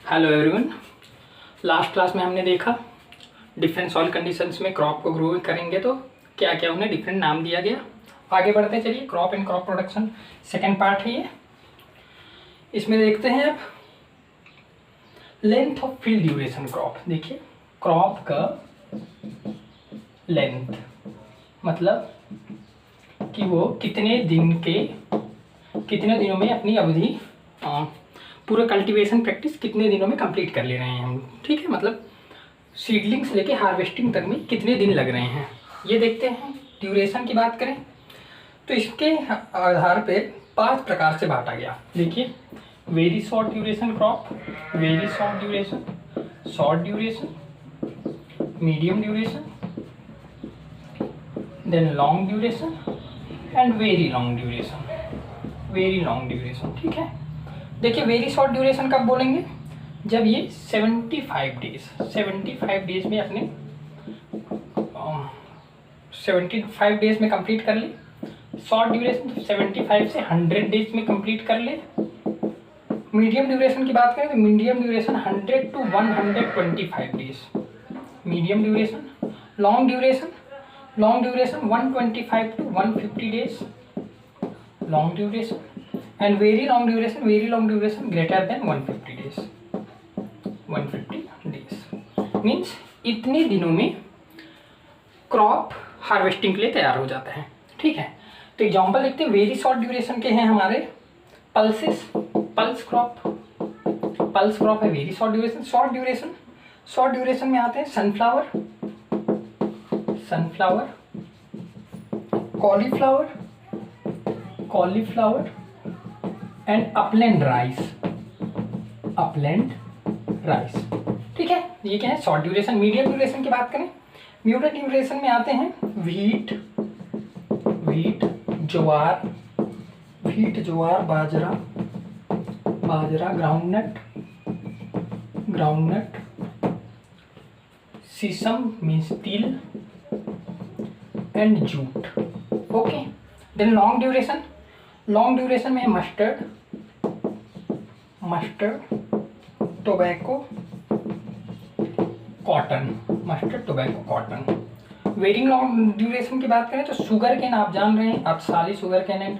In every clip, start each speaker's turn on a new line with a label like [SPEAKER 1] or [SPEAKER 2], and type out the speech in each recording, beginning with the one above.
[SPEAKER 1] Hello everyone. Last class में हमने देखा डिफरेंट सॉइल कंडीशंस में क्रॉप को ग्रो करेंगे तो क्या क्या उन्हें डिफरेंट नाम दिया गया। आगे बढ़ते चलिए, crop and crop production second part है ये। इसमें देखते हैं अब length of field duration crop. देखिए, क्रॉप का लेंथ मतलब कि वो कितने दिनों में अपनी अवधि पूरा कल्टीवेशन प्रैक्टिस कितने दिनों में कंप्लीट कर ले रहे हैं हम। ठीक है, मतलब सीडलिंग से लेके हार्वेस्टिंग तक में कितने दिन लग रहे हैं ये देखते हैं। ड्यूरेशन की बात करें तो इसके आधार पे 5 प्रकार से बांटा गया। देखिए, very short duration crop, very short duration, short duration, medium duration, then long duration and very long duration. Very long duration, ठीक है। देखिए, वेरी शॉर्ट ड्यूरेशन कब बोलेंगे? जब ये 75 डेज में अपने 75 डेज में कंप्लीट कर ले। शॉर्ट ड्यूरेशन 75 से 100 डेज में कंप्लीट कर ले। मीडियम ड्यूरेशन की बात करें तो medium duration 100 to 125 days medium duration. Long duration 125 to 150 days long duration. And very long duration greater than 150 days 150 days means इतने दिनों में क्रॉप हार्वेस्टिंग के लिए तैयार हो जाता है। ठीक है, तो एग्जांपल देखते हैं। वेरी शॉर्ट ड्यूरेशन के हैं हमारे पल्स क्रॉप है very short duration. Short duration में आते हैं sunflower, cauliflower and upland rice. ठीक है, ये क्या है? Short duration. मीडियम ड्यूरेशन की बात करें, मीडियम ड्यूरेशन में आते हैं wheat, jowar, bajra, groundnut, sesame means til and jute. Okay, then long duration में है mustard, tobacco, cotton. Very long duration की बात करें तो शुगर केन, आप जान रहे हैं, adsali sugarcane and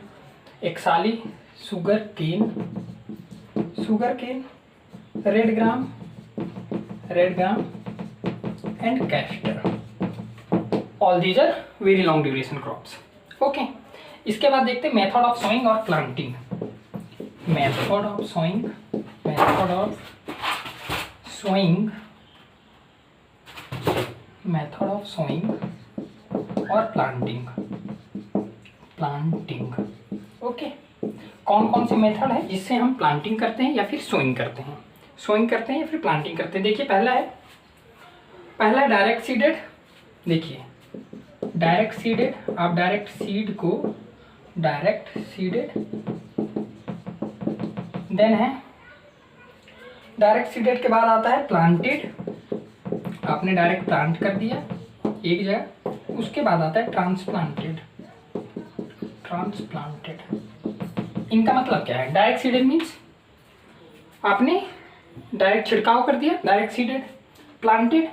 [SPEAKER 1] eksali sugarcane, red gram and castor. All these are very long duration crops. Okay, इसके बाद देखते हैं मेथड ऑफ सोइंग और प्लांटिंग। मेथड ऑफ सोइंग और प्लांटिंग। ओके, कौन कौन से मेथड है जिससे हम प्लांटिंग करते हैं या फिर सोइंग करते हैं या फिर प्लांटिंग करते हैं। देखिए, पहला है डायरेक्ट सीडेड। देखिए, डायरेक्ट सीडेड, आप डायरेक्ट सीडेड। देन है डायरेक्ट सीडेड के बाद आता है प्लांटेड, आपने डायरेक्ट प्लांट कर दिया एक जगह। उसके बाद आता है ट्रांसप्लांटेड। इनका मतलब क्या है? डायरेक्ट सीडेड मीन्स आपने डायरेक्ट छिड़काव कर दिया, डायरेक्ट सीडेड। प्लांटेड,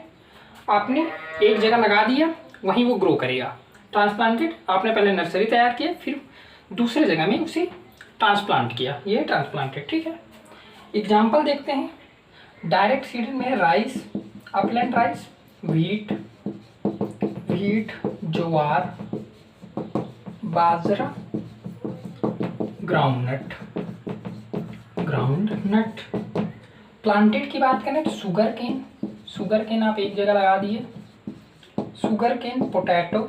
[SPEAKER 1] आपने एक जगह लगा दिया, वहीं वो ग्रो करेगा। ट्रांसप्लांटेड, आपने पहले नर्सरी तैयार किया, फिर दूसरे जगह में उसे ट्रांसप्लांट किया, ये ट्रांसप्लांटेड। ठीक है, एग्जाम्पल देखते हैं। डायरेक्ट सीडेड में rice, upland rice, wheat, jowar, bajra, groundnut. Planted की बात करें तो शुगर केन आप एक जगह लगा दिए। Sugar cane, potato,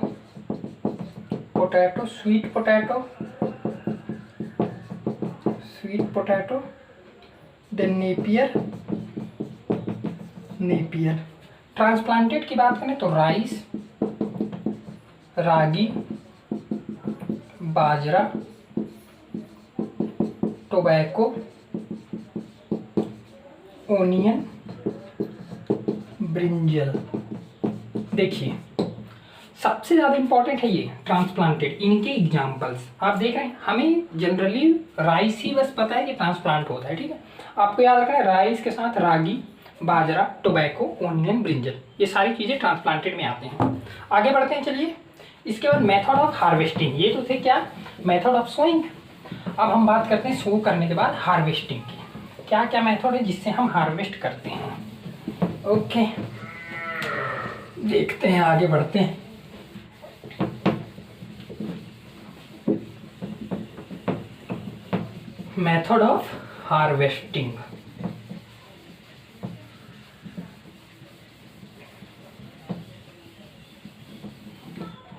[SPEAKER 1] sweet potato, then napier. Transplanted की बात करें तो rice, ragi, bajra, tobacco, onion, brinjal. देखिए, सबसे ज़्यादा इंपॉर्टेंट है ये ट्रांसप्लांटेड, इनके एग्जाम्पल्स आप देख रहे हैं। हमें जनरली राइस ही बस पता है कि ट्रांसप्लांट होता है, ठीक है। आपको याद रखना है राइस के साथ रागी, बाजरा, टोबैको, ओनियन, ब्रिंजल, ये सारी चीज़ें ट्रांसप्लांटेड में आते हैं। आगे बढ़ते हैं, चलिए। इसके बाद मेथड ऑफ हार्वेस्टिंग, ये तो थे क्या, मेथड ऑफ सोइंग। अब हम बात करते हैं सो करने के बाद हार्वेस्टिंग की। क्या क्या मेथड है जिससे हम हार्वेस्ट करते हैं। ओके, देखते हैं, आगे बढ़ते हैं। मेथड ऑफ हार्वेस्टिंग,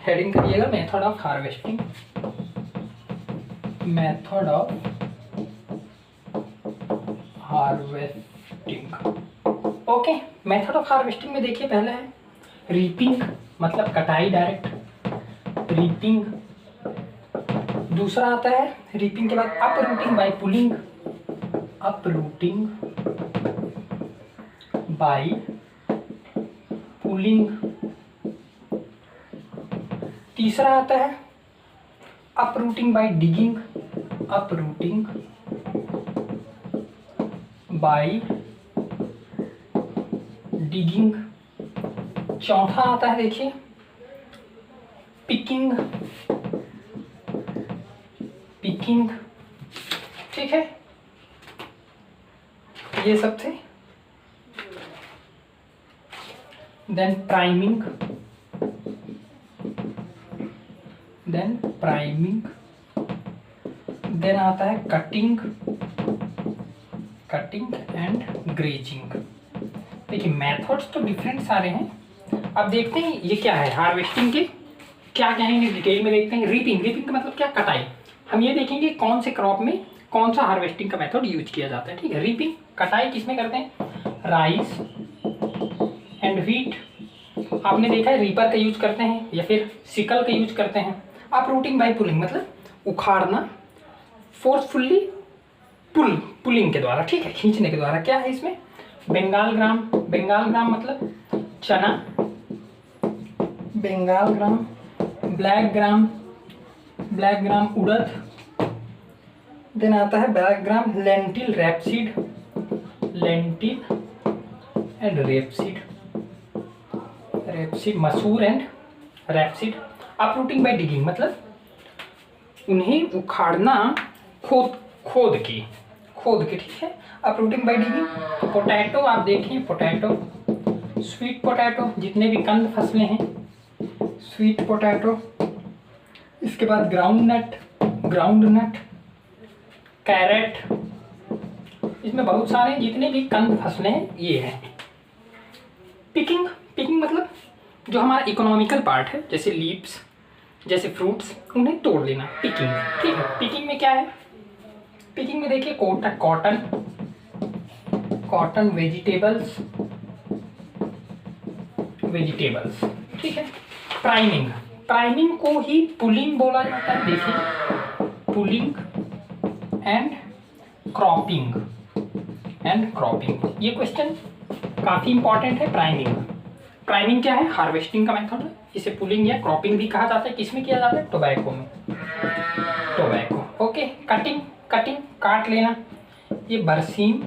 [SPEAKER 1] हेडिंग करिएगा method of harvesting. Method of harvesting, okay. Method of harvesting में देखिए, पहला है रीपिंग, मतलब कटाई डायरेक्ट रीपिंग। दूसरा आता है रीपिंग के बाद uprooting by pulling, uprooting by pulling. तीसरा आता है uprooting by digging, uprooting by digging. चौथा आता है देखिए पिकिंग, पिकिंग, ठीक है। ये सब थे। Then priming, then priming, then आता है कटिंग, कटिंग एंड ग्रेजिंग। देखिए मेथड्स तो डिफरेंट सारे हैं। अब देखते हैं ये क्या है, हार्वेस्टिंग के क्या क्या है, डिटेल में देखते हैं। रीपिंग, रीपिंग का मतलब क्या, कटाई। हम ये देखेंगे कौन से क्रॉप में कौन सा हार्वेस्टिंग का मेथड यूज किया जाता है, ठीक है। रीपिंग, कटाई किसमें करते हैं, राइस एंड व्हीट। आपने देखा है रीपर का यूज करते हैं या फिर सिकल का यूज करते हैं। अपरूटिंग बाय पुलिंग मतलब उखाड़ना, फोर्सफुल्ली पुलिंग के द्वारा, ठीक है, खींचने के द्वारा। क्या है इसमें, बंगाल ग्राम, बंगाल ग्राम मतलब चना, Bengal gram, black gram, black gram उड़द। देन आता है black gram lentil, rapeseed, lentil and rapeseed, rapeseed मसूर and rapeseed. Uprooting by digging मतलब उन्हें उखाड़ना, खोद के, ठीक है। Uprooting by digging. पोटैटो आप देखें, पोटैटो, स्वीट पोटैटो, जितने भी कंद फसलें हैं, स्वीट पोटैटो। इसके बाद ground nut, ground nut, carrot, इसमें बहुत सारे जितने भी कंद फसलें हैं ये हैं। पिकिंग, पिकिंग मतलब जो हमारा इकोनॉमिकल पार्ट है, जैसे लीव्स, जैसे फ्रूट्स, उन्हें तोड़ लेना, पिकिंग, ठीक है। पिकिंग में क्या है, पिकिंग में देखिए कॉटन, कॉटन, वेजिटेबल्स, वेजिटेबल्स, ठीक है। प्राइमिंग, प्राइमिंग को ही पुलिंग बोला जाता है। देखिए pulling and cropping, and cropping, ये क्वेश्चन काफ़ी इंपॉर्टेंट है। प्राइमिंग, प्राइमिंग क्या है, हार्वेस्टिंग का मेथड है। इसे पुलिंग या क्रॉपिंग भी कहा जाता है। किसमें किया जाता है, टोबैको में, टोबैको। ओके, कटिंग, कटिंग काट लेना। ये बरसीम,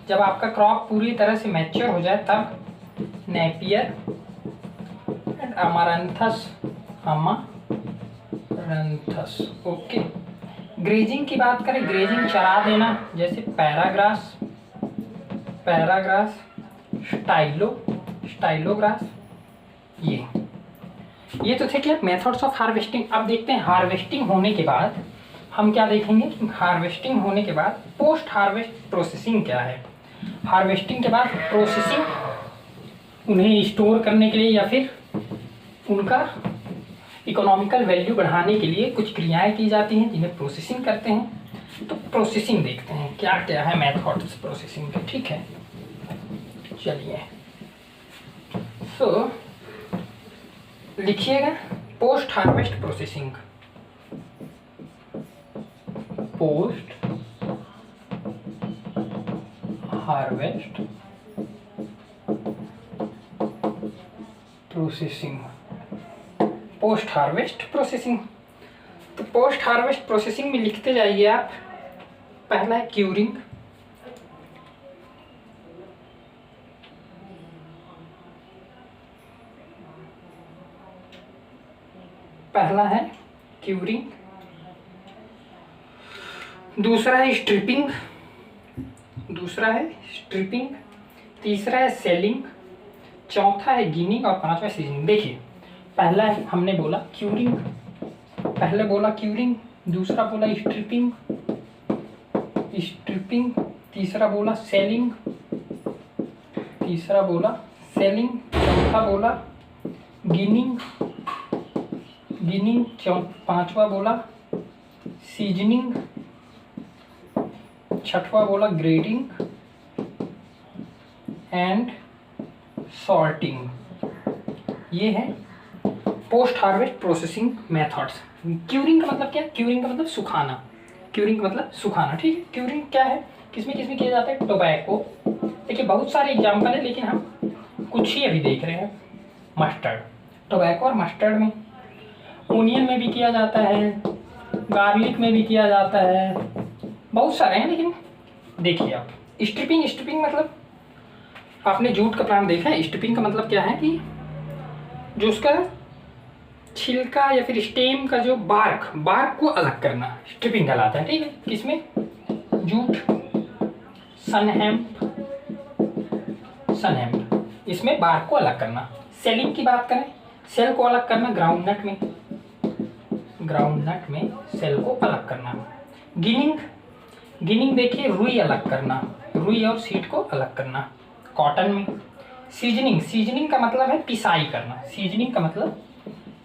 [SPEAKER 1] जब आपका क्रॉप पूरी तरह से मैच्योर हो जाए तब नेपियर एंड अमारंथस, अमारंथस, ओके। ग्रेजिंग की बात करें, ग्रेजिंग चरा देना, जैसे पैराग्रास, पैराग्रास, स्टाइलो, स्टाइलोग्रास। ये तो थे क्या मेथड्स ऑफ हार्वेस्टिंग। अब देखते हैं हार्वेस्टिंग होने के बाद हम क्या देखेंगे कि हार्वेस्टिंग होने के बाद पोस्ट हार्वेस्ट प्रोसेसिंग क्या है। हार्वेस्टिंग के बाद प्रोसेसिंग, उन्हें स्टोर करने के लिए या फिर उनका इकोनॉमिकल वैल्यू बढ़ाने के लिए कुछ क्रियाएं की जाती हैं जिन्हें प्रोसेसिंग कहते हैं। तो प्रोसेसिंग देखते हैं क्या क्या है मेथड्स प्रोसेसिंग के, ठीक है। चलिए, सो लिखिएगा post harvest processing, post harvest processing. Post harvest processing. तो पोस्ट हार्वेस्ट प्रोसेसिंग में लिखते जाइए आप। पहला है क्यूरिंग, पहला है क्यूरिंग, दूसरा है स्ट्रिपिंग, तीसरा है सेलिंग, चौथा है गिनिंग और पांचवा सीजनिंग। देखिए पहला हमने बोला क्यूरिंग, दूसरा बोला स्ट्रिपिंग, तीसरा बोला सेलिंग, चौथा बोला गिनिंग, पांचवा बोला सीजनिंग, छठवा बोला ग्रेडिंग एंड सॉर्टिंग। ये है post harvest processing methods. Curing का मतलब क्या है? क्यूरिंग का मतलब सुखाना, ठीक है। क्यूरिंग क्या है, किसमें किया जाता है? टोबैको। देखिए बहुत सारे एग्जाम्पल है लेकिन हम कुछ ही अभी देख रहे हैं। मस्टर्ड, टोबैको और मस्टर्ड में, ओनियन में भी किया जाता है, गार्लिक में भी किया जाता है, बहुत सारे हैं। लेकिन देखिए आप स्ट्रिपिंग मतलब आपने जूट का प्लांट देखा है। स्ट्रिपिंग का मतलब क्या है कि जो उसका छिलका या फिर स्टेम का जो बार्क को अलग करना स्ट्रिपिंग कहलाता है, ठीक है। किसमें? जूट, सनहेम्प, इसमें बार्क को अलग करना। सेलिंग की बात करें, सेल को अलग करना ग्राउंडनट में सेल को अलग करना। गिनिंग देखिए रुई अलग करना, रुई और सीड को अलग करना कॉटन में। सीजनिंग का मतलब है पिसाई करना,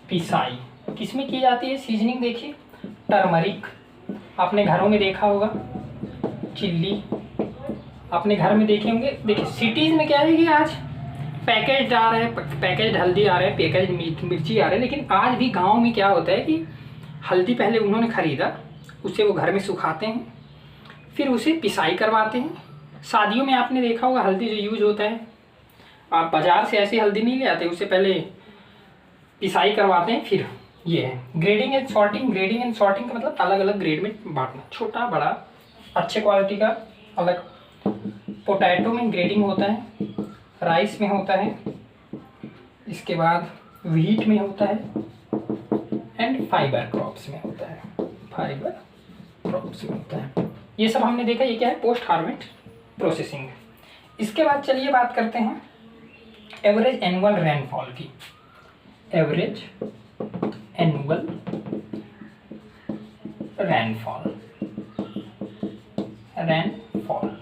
[SPEAKER 1] पिसाई किसमें की जाती है? सीजनिंग देखिए टर्मरिक आपने घरों में देखा होगा, चिल्ली अपने घर में देखे होंगे। देखिए सिटीज़ में क्या है कि आज पैकेज आ रहे हैं, पैकेज हल्दी आ रहे हैं, पैकेज मिर्ची आ रहे हैं, लेकिन आज भी गांव में क्या होता है कि हल्दी पहले उन्होंने ख़रीदा, उसे वो घर में सुखाते हैं, फिर उसे पिसाई करवाते हैं। शादियों में आपने देखा होगा हल्दी जो यूज होता है, आप बाज़ार से ऐसी हल्दी नहीं ले आते, उसे पहले पिसाई करवाते हैं। फिर ये है ग्रेडिंग एंड सॉर्टिंग का मतलब अलग अलग ग्रेड में बांटना, छोटा बड़ा अच्छे क्वालिटी का अलग। पोटैटो में ग्रेडिंग होता है, राइस में होता है, इसके बाद व्हीट में होता है एंड फाइबर क्रॉप्स में होता है, ये सब हमने देखा। ये क्या है? Post harvest processing. इसके बाद चलिए बात करते हैं एवरेज एनुअल रेनफॉल की। एवरेज एनुअल रेनफॉल,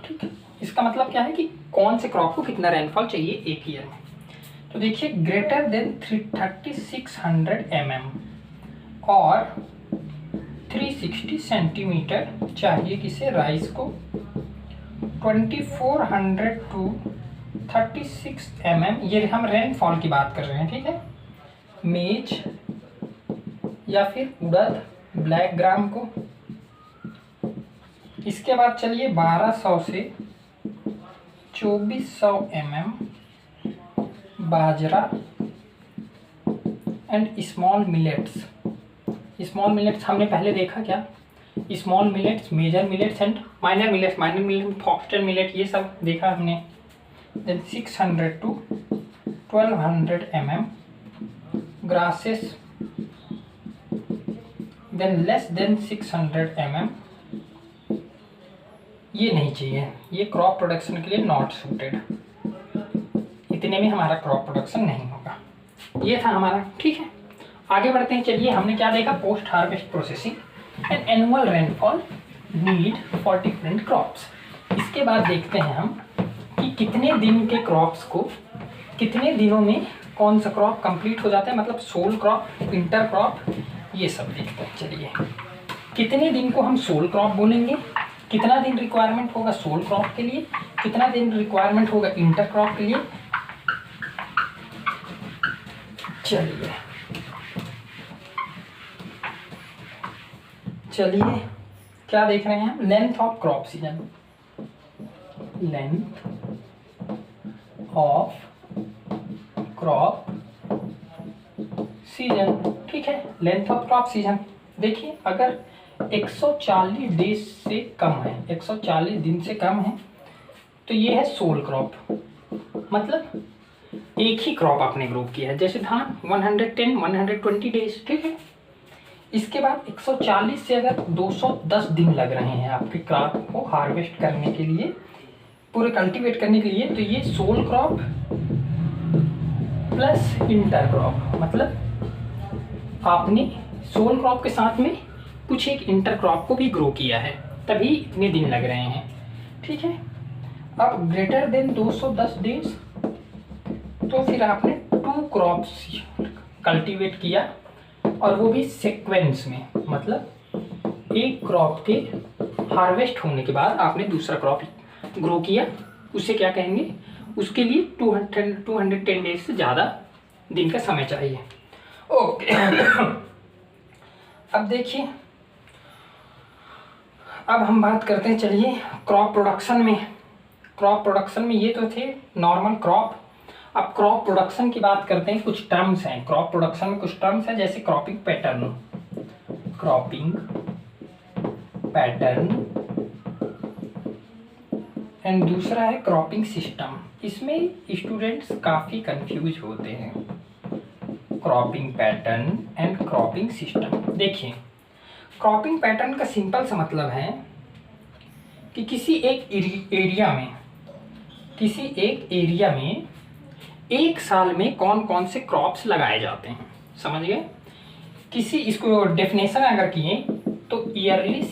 [SPEAKER 1] ठीक है। इसका मतलब क्या है कि कौन से क्रॉप को कितना रेनफॉल चाहिए एक ईयर में। तो देखिए ग्रेटर देन 3600 mm और 360 सेंटीमीटर चाहिए किसे? राइस को। 2400 टू 36 mm, ये हम रेनफॉल की बात कर रहे हैं, ठीक है। मेज या फिर उड़द, ब्लैक ग्राम को। इसके बाद चलिए 1200 से 2400 mm bajra and small millets हमने पहले देखा क्या? Small millets, major millets and minor millets, foxtail millet, ये सब देखा हमने। Then 600 to 1200 mm grasses, then less than 600 mm, ये नहीं चाहिए, ये क्रॉप प्रोडक्शन के लिए नॉट सूटेड, इतने में हमारा क्रॉप प्रोडक्शन नहीं होगा। ये था हमारा, ठीक है। आगे बढ़ते हैं। चलिए हमने क्या देखा? Post harvest processing and annual rainfall need for different crops. इसके बाद देखते हैं हम कि कितने दिन के क्रॉप्स को कितने दिनों में कौन सा क्रॉप कंप्लीट हो जाता है, मतलब सोल क्रॉप, इंटर क्रॉप, ये सब देखते हैं। चलिए कितने दिन को हम सोल क्रॉप बोलेंगे, कितना दिन रिक्वायरमेंट होगा सोल क्रॉप के लिए, कितना दिन रिक्वायरमेंट होगा इंटर क्रॉप के लिए। चलिए क्या देख रहे हैं हम? Length of crop season, length of crop season, ठीक है। लेंथ ऑफ क्रॉप सीजन, देखिए अगर 140 डेज से कम है, 140 दिन से कम है, तो ये है सोल क्रॉप, मतलब एक ही क्रॉप आपने ग्रो किया है। जैसे धान 110 120 डेज, ठीक है। इसके बाद 140 से अगर 210 दिन लग रहे हैं आपके क्रॉप को हार्वेस्ट करने के लिए, पूरे कल्टीवेट करने के लिए, तो ये soul crop plus inter crop, मतलब आपने सोल क्रॉप के साथ में कुछ एक इंटर क्रॉप को भी ग्रो किया है, तभी इतने दिन लग रहे हैं, ठीक है। अब ग्रेटर देन 210 डेज, तो फिर आपने 2 क्रॉप्स कल्टीवेट किया, और वो भी सीक्वेंस में, मतलब एक क्रॉप के हार्वेस्ट होने के बाद आपने दूसरा क्रॉप ग्रो किया, उसे क्या कहेंगे, उसके लिए 210 डेज से ज़्यादा दिन का समय चाहिए। ओके अब देखिए, अब हम बात करते हैं, चलिए क्रॉप प्रोडक्शन में। क्रॉप प्रोडक्शन में ये तो थे नॉर्मल क्रॉप, अब क्रॉप प्रोडक्शन की बात करते हैं। कुछ टर्म्स हैं क्रॉप प्रोडक्शन में, कुछ टर्म्स हैं जैसे क्रॉपिंग पैटर्न, एंड दूसरा है क्रॉपिंग सिस्टम। इसमें स्टूडेंट्स काफ़ी कंफ्यूज होते हैं, cropping pattern and cropping system. देखिए क्रॉपिंग पैटर्न का सिंपल सा मतलब है कि किसी एक एरिया में एक साल में कौन कौन से क्रॉप्स लगाए जाते हैं, समझ गए। इसको डेफिनेशन अगर किए तो yearly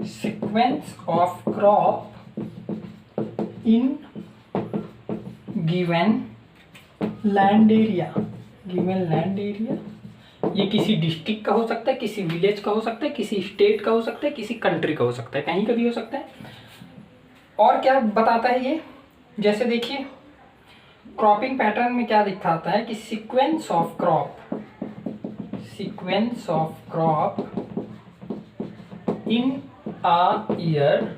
[SPEAKER 1] sequence of crop in given land area, ये किसी डिस्ट्रिक्ट का हो सकता है, किसी विलेज का हो सकता है, किसी स्टेट का हो सकता है, किसी कंट्री का हो सकता है, कहीं का भी हो सकता है। और क्या बताता है ये, जैसे देखिए क्रॉपिंग पैटर्न में क्या दिखाता है कि sequence of crop in a year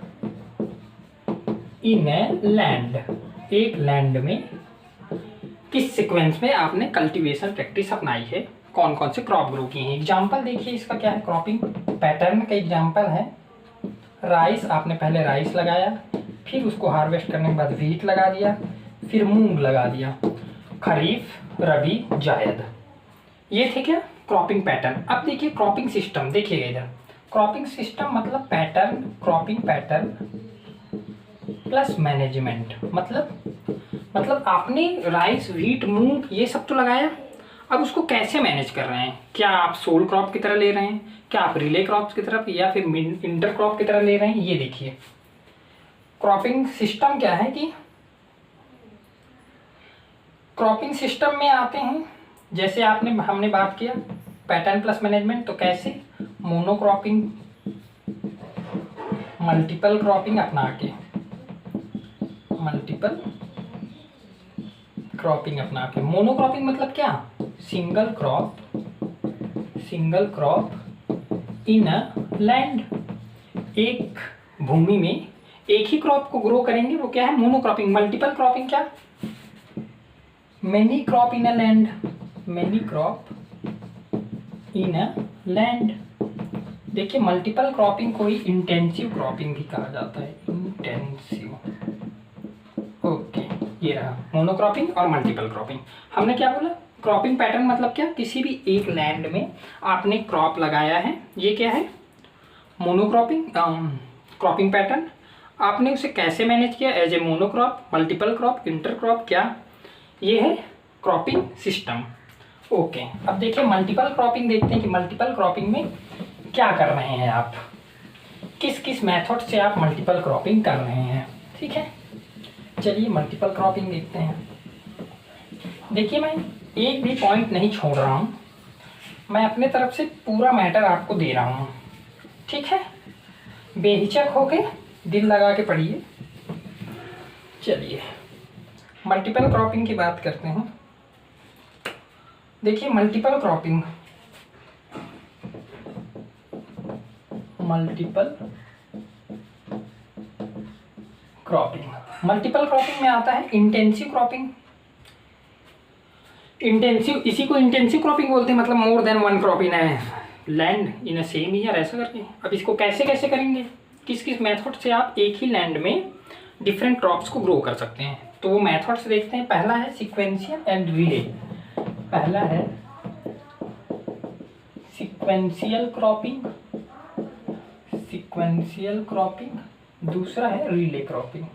[SPEAKER 1] in a land, एक लैंड में किस सीक्वेंस में आपने कल्टीवेशन प्रैक्टिस अपनाई है, कौन कौन से क्रॉप ग्रो किए हैं। एग्जाम्पल देखिए इसका क्या है, क्रॉपिंग पैटर्न का एग्जाम्पल है राइस। आपने पहले राइस लगाया, फिर उसको हार्वेस्ट करने के बाद व्हीट लगा दिया, फिर मूंग लगा दिया, खरीफ रबी जायद, ये थे क्या क्रॉपिंग पैटर्न। अब देखिए क्रॉपिंग सिस्टम, देखिएगा इधर, क्रॉपिंग सिस्टम मतलब pattern, cropping pattern plus management, मतलब आपने राइस व्हीट मूंग ये सब तो लगाया, अब उसको कैसे मैनेज कर रहे हैं, क्या आप सोल क्रॉप की तरह ले रहे हैं, क्या आप रिले क्रॉप्स की तरफ या फिर इंटर क्रॉप की तरह ले रहे हैं, ये देखिए। क्रॉपिंग सिस्टम क्या है कि क्रॉपिंग सिस्टम में आते हैं, जैसे हमने बात किया पैटर्न प्लस मैनेजमेंट, तो कैसे मोनोक्रॉपिंग मल्टीपल क्रॉपिंग अपना के, मोनोक्रॉपिंग मतलब क्या, single crop in a land, एक भूमि में एक ही क्रॉप को ग्रो करेंगे, वो क्या है मोनोक्रॉपिंग। मल्टीपल क्रॉपिंग क्या, many crop in a land, देखिए मल्टीपल क्रॉपिंग को ही इंटेंसिव क्रॉपिंग भी कहा जाता है, इंटेंसिव। ओके, ये रहा मोनोक्रॉपिंग और मल्टीपल क्रॉपिंग। हमने क्या बोला, क्रॉपिंग पैटर्न मतलब क्या, किसी भी एक लैंड में आपने क्रॉप लगाया है, ये क्या है मोनोक्रॉपिंग। क्रॉपिंग पैटर्न आपने उसे कैसे मैनेज किया, as a monocrop, multiple crop, inter crop, क्या ये है क्रॉपिंग सिस्टम। ओके, अब देखिए मल्टीपल क्रॉपिंग देखते हैं कि मल्टीपल क्रॉपिंग में क्या कर रहे हैं आप, किस किस मेथड से आप मल्टीपल क्रॉपिंग कर रहे हैं, ठीक है। चलिए मल्टीपल क्रॉपिंग देखते हैं। देखिए मैं एक भी पॉइंट नहीं छोड़ रहा हूँ, मैं अपने तरफ से पूरा मैटर आपको दे रहा हूँ, ठीक है। बेहिचक होके दिल लगा के पढ़िए। चलिए मल्टीपल क्रॉपिंग की बात करते हैं। देखिए मल्टीपल क्रॉपिंग में आता है इंटेंसिव क्रॉपिंग, इंटेंसिव, इसी को इंटेंसिव क्रॉपिंग बोलते हैं, मतलब more than one crop in a land in a same year, ऐसा करके। अब इसको कैसे कैसे करेंगे, किस किस मेथड से आप एक ही लैंड में डिफरेंट क्रॉप्स को ग्रो कर सकते हैं, तो वो मेथड्स देखते हैं। पहला है सीक्वेंशियल एंड रिले। पहला है सीक्वेंशियल क्रॉपिंग, सीक्वेंशियल क्रॉपिंग। दूसरा है relay cropping,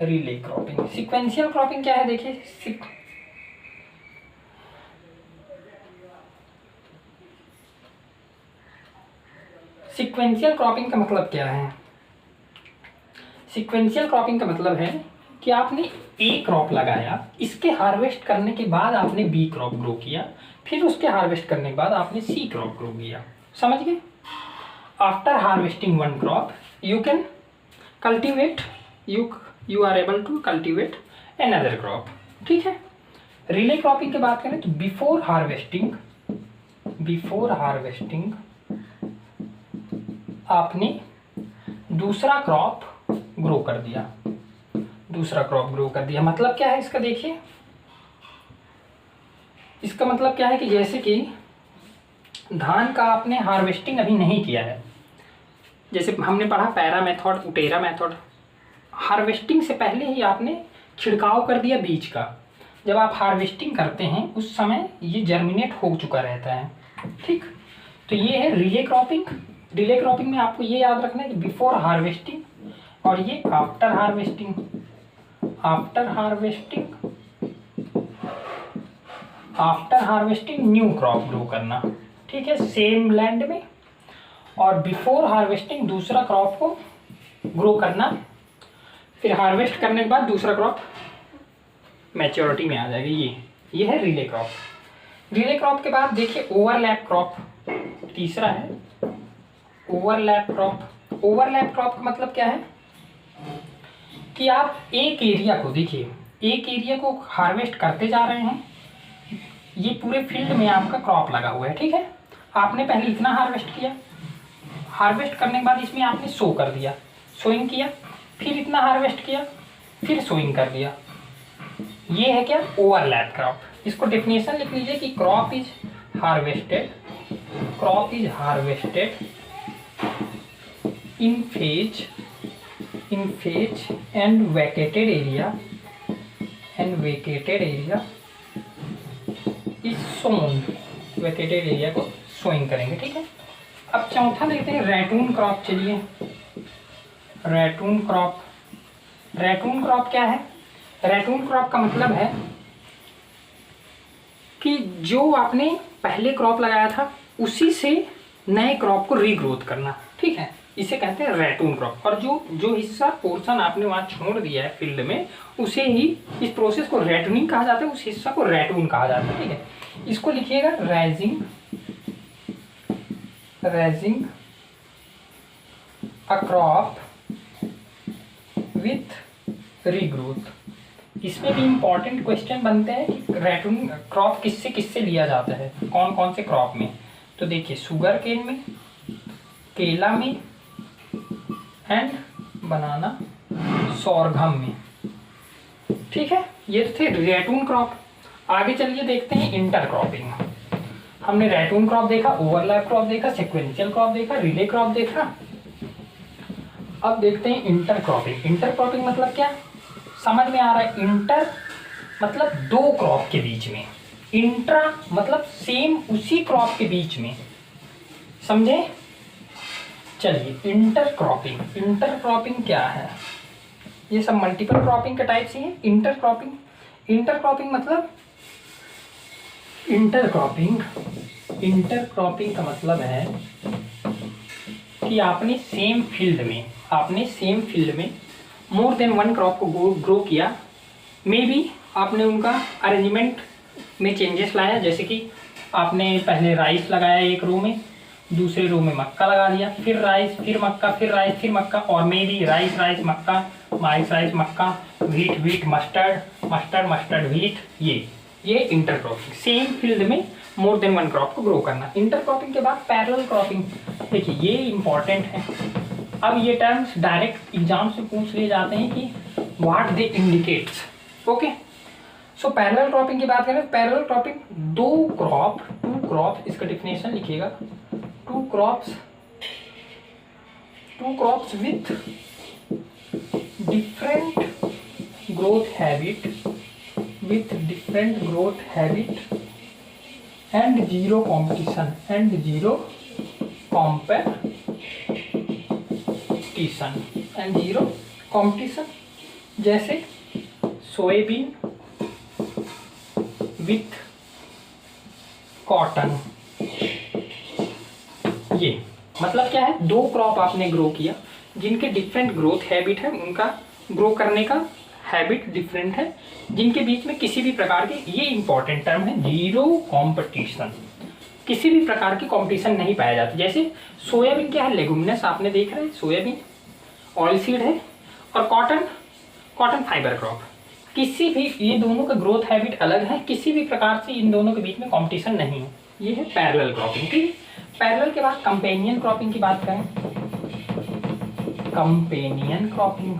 [SPEAKER 1] relay cropping. Sequential cropping क्या है, देखिए सीक्वेंशियल क्रॉपिंग का मतलब क्या है। सीक्वेंशियल क्रॉपिंग का मतलब है कि आपने ए क्रॉप लगाया, इसके हार्वेस्ट करने के बाद आपने बी क्रॉप ग्रो किया, फिर उसके हार्वेस्ट करने के बाद आपने सी क्रॉप ग्रो किया, समझ गए। After harvesting one crop you can cultivate, you are able to cultivate another crop, ठीक है। रिले क्रॉपिंग की बात करें तो बिफोर हार्वेस्टिंग आपने दूसरा क्रॉप ग्रो कर दिया, दूसरा क्रॉप ग्रो कर दिया। मतलब क्या है इसका, देखिए इसका मतलब क्या है कि जैसे कि धान का आपने हार्वेस्टिंग अभी नहीं किया है, जैसे हमने पढ़ा पैरा मेथड, उटेरा मेथड। हार्वेस्टिंग से पहले ही आपने छिड़काव कर दिया बीज का। जब आप हार्वेस्टिंग करते हैं उस समय ये जर्मिनेट हो चुका रहता है, ठीक। तो ये है रिले क्रॉपिंग। रिले क्रॉपिंग में आपको ये याद रखना है कि बिफोर हार्वेस्टिंग और ये after harvesting. After harvesting new crop grow करना, ठीक है, सेम लैंड में। और बिफोर हार्वेस्टिंग दूसरा क्रॉप को ग्रो करना, फिर हार्वेस्ट करने के बाद दूसरा क्रॉप मैच्योरिटी में आ जाएगा। ये है रिले क्रॉप। रिले क्रॉप के बाद देखिए ओवरलैप क्रॉप, तीसरा है ओवरलैप क्रॉप। ओवरलैप क्रॉप का मतलब क्या है कि आप एक एरिया को, देखिए एक एरिया को हार्वेस्ट करते जा रहे हैं, ये पूरे फील्ड में आपका क्रॉप लगा हुआ है, ठीक है। आपने पहले इतना हार्वेस्ट किया, हार्वेस्ट करने के बाद इसमें आपने सो कर दिया, सोइंग किया, फिर इतना हार्वेस्ट किया, फिर सोइंग कर दिया। ये है क्या, ओवरलैप क्रॉप। इसको डेफिनेशन लिख लीजिए कि crop is harvested in phase and vacated area is sown, vacated area को सोइंग करेंगे, ठीक है। अब चौथा देखते हैं रैटून क्रॉप। चलिए रैटून क्रॉप क्या है। रैटून क्रॉप का मतलब है कि जो आपने पहले क्रॉप लगाया था उसी से नए क्रॉप को रीग्रोथ करना, ठीक है, इसे कहते हैं रैटून क्रॉप। और जो हिस्सा पोर्शन आपने वहाँ छोड़ दिया है फील्ड में, उसे ही, इस प्रोसेस को रैटूनिंग कहा जाता है, उस हिस्सा को रैटून कहा जाता है, ठीक है। इसको लिखिएगा रैजिंग अ क्रॉप विथ रीग्रोथ। इसमें भी इम्पॉर्टेंट क्वेश्चन बनते हैं कि रैटून क्रॉप किससे किससे लिया जाता है, कौन कौन से क्रॉप में। तो देखिए शुगर केन में, केला में एंड बनाना सोरघम में, ठीक है। ये थे रैटून क्रॉप। आगे चलिए देखते हैं इंटर क्रॉपिंग। हमने रैटून क्रॉप देखा, ओवरलैप क्रॉप देखा, सीक्वेंशियल क्रॉप देखा, रिले क्रॉप देखा। अब देखते हैं इंटर क्रॉपिंग। इंटर क्रॉपिंग मतलब क्या, समझ में आ रहा है। इंटर मतलब दो क्रॉप के बीच में, इंट्रा मतलब सेम उसी क्रॉप के बीच में, समझे। चलिए इंटर क्रॉपिंग क्या है, ये सब मल्टीपल क्रॉपिंग के टाइप से है। इंटर क्रॉपिंग मतलब इंटर क्रॉपिंग का मतलब है कि आपने सेम फील्ड में मोर देन वन क्रॉप को ग्रो किया। मे बी आपने उनका अरेंजमेंट में चेंजेस लाया, जैसे कि आपने पहले राइस लगाया एक रो में, दूसरे रो में मक्का लगा दिया, फिर राइस, फिर मक्का, फिर राइस, फिर मक्का, और may be rice Mecca, rice Mecca, wheat mustard wheat. ये इंटर क्रॉपिंग, सेम फील्ड में मोर देन वन क्रॉप को ग्रो करना। इंटर क्रॉपिंग के बाद पैरेलल क्रॉपिंग, देखिए ये इंपॉर्टेंट है। अब ये टर्म्स डायरेक्ट एग्जाम से पूछ लिए जाते हैं कि what they indicates, okay. So parallel cropping की बात करें तो पैरेलल क्रॉपिंग टू क्रॉप, इसका डिफिनेशन लिखिएगा, two crops with different growth habit and zero competition, जैसे सोयाबीन विथ कॉटन। ये मतलब क्या है, दो क्रॉप आपने ग्रो किया जिनके डिफरेंट ग्रोथ हैबिट है, उनका ग्रो करने का हैबिट डिफरेंट है, जिनके बीच में किसी भी प्रकार के, ये इंपॉर्टेंट टर्म है, जीरो कंपटीशन, किसी भी प्रकार की कंपटीशन नहीं पाया जाता। जैसे सोयाबीन क्या है, लेगुमिनस, आपने देख रहे हैं सोयाबीन ऑयल सीड है, और कॉटन फाइबर क्रॉप, किसी भी, ये दोनों का ग्रोथ हैबिट अलग है, किसी भी प्रकार से इन दोनों के बीच में कंपटीशन नहीं है। ये है पैरेलल क्रॉपिंग। ठीक है, पैरेलल के बाद कंपेनियन क्रॉपिंग की बात करें, कंपेनियन क्रॉपिंग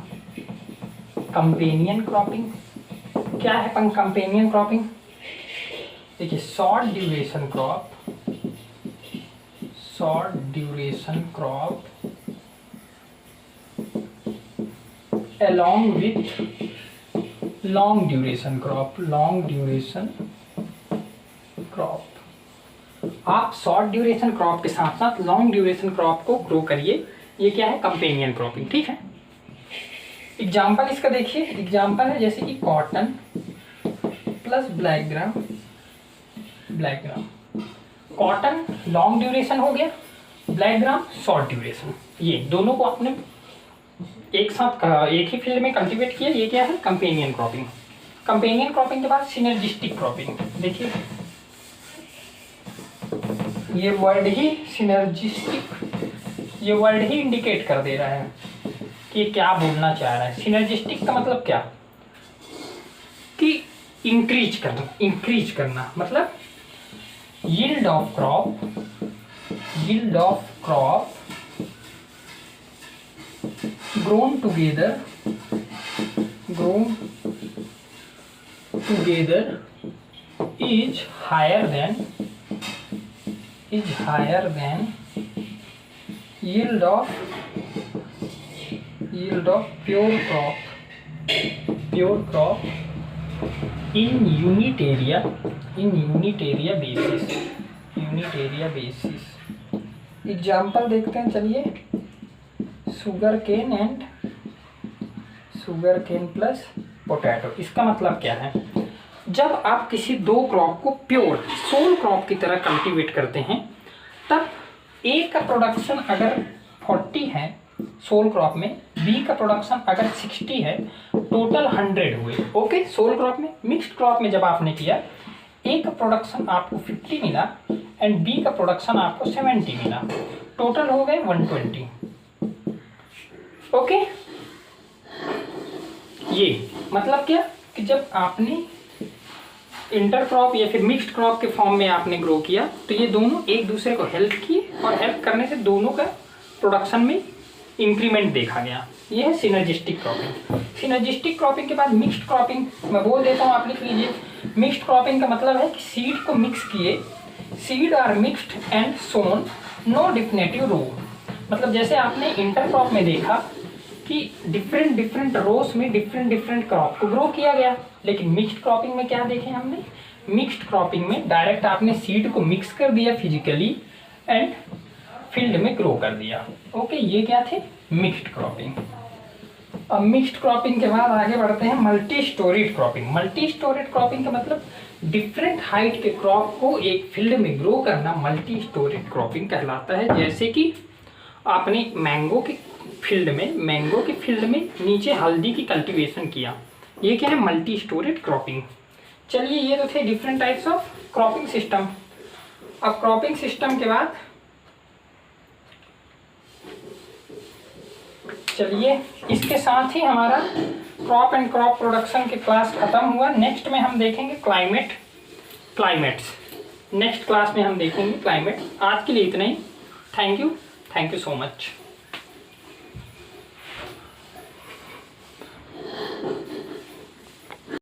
[SPEAKER 1] क्या है? कंपेनियन क्रॉपिंग देखिए, short duration crop along with long duration crop। आप शॉर्ट ड्यूरेशन क्रॉप के साथ साथ लॉन्ग ड्यूरेशन क्रॉप को ग्रो करिए, ये क्या है? Companion cropping. ठीक है, एग्जाम्पल इसका देखिए, एग्जाम्पल है जैसे कि cotton plus black gram. Cotton long duration हो गया, ब्लैक ग्राम शॉर्ट ड्यूरेशन, ये दोनों को आपने एक साथ एक ही फील्ड में कल्टीवेट किया, ये क्या है? Companion cropping. कंपेनियन क्रॉपिंग के बाद सिनर्जिस्टिक क्रॉपिंग। देखिए ये वर्ड ही सिनर्जिस्टिक, ये वर्ड ही इंडिकेट कर दे रहा है कि क्या बोलना चाह रहा है। सिनर्जिस्टिक का मतलब क्या? कि इंक्रीज करना, मतलब yield of crop grown together is higher than yield of pure crop in unit area basis। Example देखते हैं, चलिए, शुगर केन प्लस पोटैटो। इसका मतलब क्या है? जब आप किसी दो क्रॉप को प्योर सोल क्रॉप की तरह कल्टीवेट करते हैं, तब ए का प्रोडक्शन अगर 40 है सोल क्रॉप में, बी का प्रोडक्शन अगर 60 है, टोटल 100 हुए। ओके, सोल क्रॉप में। मिक्स्ड क्रॉप में जब आपने किया, ए का प्रोडक्शन आपको 50 मिला एंड बी का प्रोडक्शन आपको 70 मिला, टोटल हो गए 120। ओके, ये मतलब क्या कि जब आपने इंटर क्रॉप या फिर मिक्स्ड क्रॉप के फॉर्म में आपने ग्रो किया, तो ये दोनों एक दूसरे को हेल्प किए और हेल्प करने से दोनों का प्रोडक्शन में इंक्रीमेंट देखा गया। ये है सिनर्जिस्टिक क्रॉपिंग। सिनर्जिस्टिक क्रॉपिंग के बाद मिक्स्ड क्रॉपिंग मैं बोल देता हूँ, आप लिख लीजिए। मिक्स्ड क्रॉपिंग का मतलब है कि सीड को मिक्स किए, seed are mixed and sown, no definitive row. मतलब जैसे आपने इंटर क्रॉप में देखा कि डिफरेंट रोज में डिफरेंट क्रॉप को ग्रो किया गया, लेकिन मिक्स्ड क्रॉपिंग में क्या देखे हमने? मिक्स्ड क्रॉपिंग में डायरेक्ट आपने सीड को मिक्स कर दिया फिजिकली एंड फील्ड में ग्रो कर दिया। ओके, ये क्या थे? Mixed cropping. अब मिक्स्ड क्रॉपिंग के बाद आगे बढ़ते हैं multi storeyed cropping. Multi storeyed cropping का मतलब डिफरेंट हाइट के क्रॉप को एक फील्ड में ग्रो करना मल्टी स्टोरेड क्रॉपिंग कहलाता है। जैसे कि आपने मैंगो के फील्ड में नीचे हल्दी की कल्टीवेशन किया, ये क्या है? Multi storeyed cropping. चलिए, ये तो थे different types of cropping system. अब क्रॉपिंग सिस्टम के बाद चलिए, इसके साथ ही हमारा क्रॉप एंड क्रॉप प्रोडक्शन के क्लास खत्म हुआ। नेक्स्ट में हम देखेंगे क्लाइमेट्स। नेक्स्ट क्लास में हम देखेंगे क्लाइमेट। आज के लिए इतना ही। Thank you so much.